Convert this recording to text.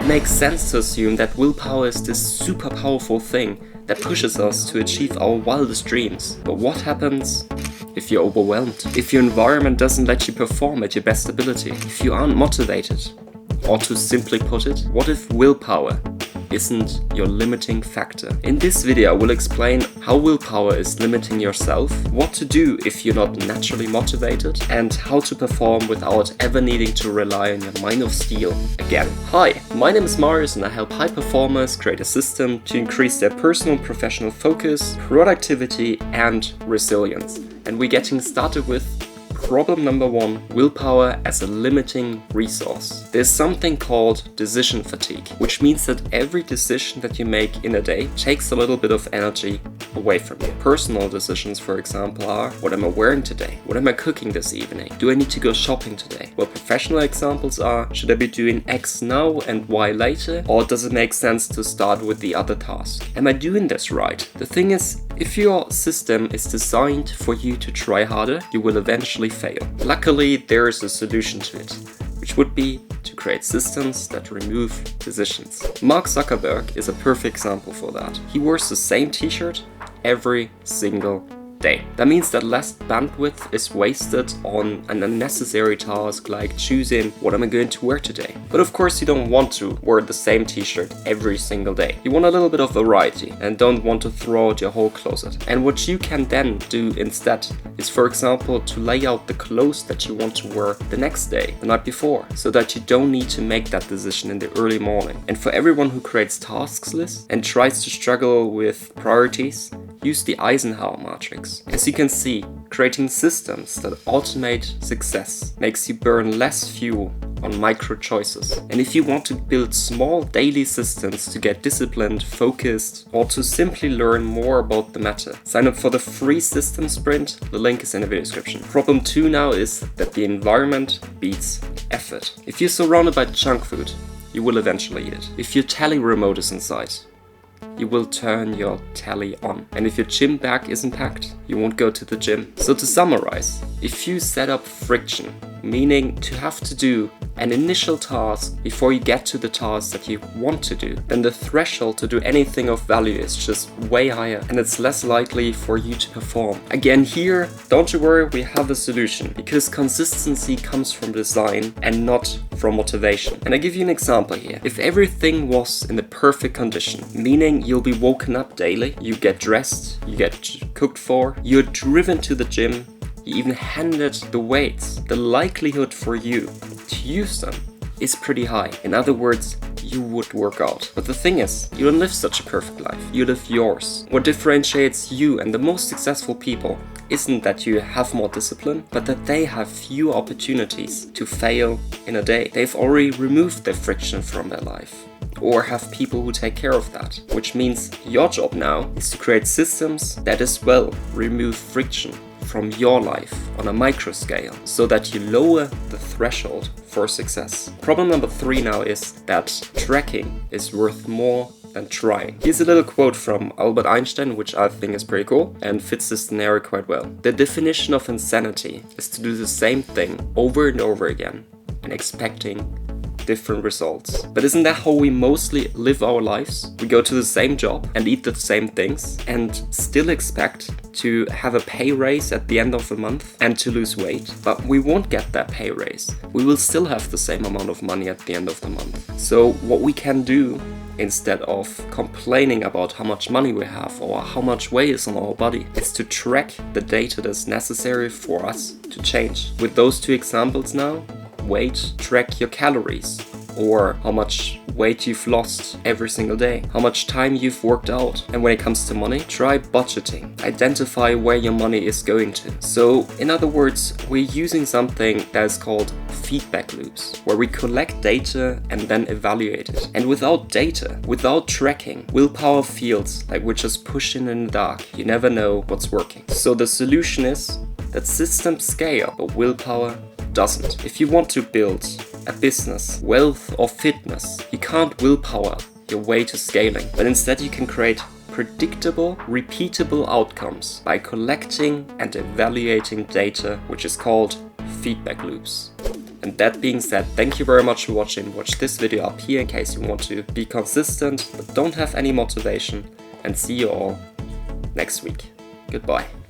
It makes sense to assume that willpower is this super powerful thing that pushes us to achieve our wildest dreams. But what happens if you're overwhelmed? If your environment doesn't let you perform at your best ability? If you aren't motivated? Or to simply put it, what if willpower isn't your limiting factor? In this video I will explain how willpower is limiting yourself, what to do if you're not naturally motivated, and how to perform without ever needing to rely on your mind of steel again. Hi, my name is Marius and I help high performers create a system to increase their personal and professional focus, productivity and resilience. And we're getting started with problem number 1, willpower as a limiting resource. There's something called decision fatigue, which means that every decision that you make in a day takes a little bit of energy away from you. Personal decisions, for example, are: what am I wearing today? What am I cooking this evening? Do I need to go shopping today? Well, professional examples are: should I be doing X now and Y later? Or does it make sense to start with the other task? Am I doing this right? The thing is, if your system is designed for you to try harder, you will eventually fail. Luckily, there is a solution to it, which would be to create systems that remove decisions. Mark Zuckerberg is a perfect example for that. He wears the same t-shirt every single day. That means that less bandwidth is wasted on an unnecessary task like choosing what am I going to wear today. But of course you don't want to wear the same t-shirt every single day. You want a little bit of variety and don't want to throw out your whole closet. And what you can then do instead is, for example, to lay out the clothes that you want to wear the next day, the night before, so that you don't need to make that decision in the early morning. And for everyone who creates tasks lists and tries to struggle with priorities, use the Eisenhower matrix. As you can see, creating systems that automate success makes you burn less fuel on micro choices. And if you want to build small daily systems to get disciplined, focused, or to simply learn more about the matter, sign up for the free system sprint. The link is in the video description. Problem 2 now is that the environment beats effort. If you're surrounded by junk food, you will eventually eat it. If your tele remote is inside, you will turn your telly on. And if your gym bag isn't packed, you won't go to the gym. So to summarize, if you set up friction, meaning to have to do an initial task before you get to the task that you want to do, then the threshold to do anything of value is just way higher and it's less likely for you to perform. Again, here, don't you worry, we have a solution, because consistency comes from design and not from motivation. And I give you an example here. If everything was in the perfect condition, meaning you'll be woken up daily, you get dressed, you get cooked for, you're driven to the gym, you even handed the weights, the likelihood for you to use them is pretty high. In other words, you would work out. But the thing is, you don't live such a perfect life. You live yours. What differentiates you and the most successful people isn't that you have more discipline, but that they have few opportunities to fail in a day. They've already removed the friction from their life, or have people who take care of that. Which means your job now is to create systems that as well remove friction from your life on a micro scale, so that you lower the threshold for success. Problem number 3 now is that tracking is worth more than trying. Here's a little quote from Albert Einstein, which I think is pretty cool and fits this scenario quite well. The definition of insanity is to do the same thing over and over again and expecting different results. But isn't that how we mostly live our lives? We go to the same job and eat the same things and still expect to have a pay raise at the end of the month and to lose weight. But we won't get that pay raise. We will still have the same amount of money at the end of the month. So what we can do, instead of complaining about how much money we have or how much weight is on our body, is to track the data that's necessary for us to change. With those 2 examples now, weight, track your calories, or how much weight you've lost every single day, how much time you've worked out. And when it comes to money, try budgeting. Identify where your money is going to. So in other words, we're using something that is called feedback loops, where we collect data and then evaluate it. And without data, without tracking, willpower feels like we're just pushing in the dark. You never know what's working. So the solution is that systems scale, but willpower doesn't. If you want to build a business, wealth or fitness, you can't willpower your way to scaling, but instead you can create predictable, repeatable outcomes by collecting and evaluating data, which is called feedback loops. And that being said, thank you very much for watching. Watch this video up here in case you want to be consistent but don't have any motivation. And see you all next week. Goodbye.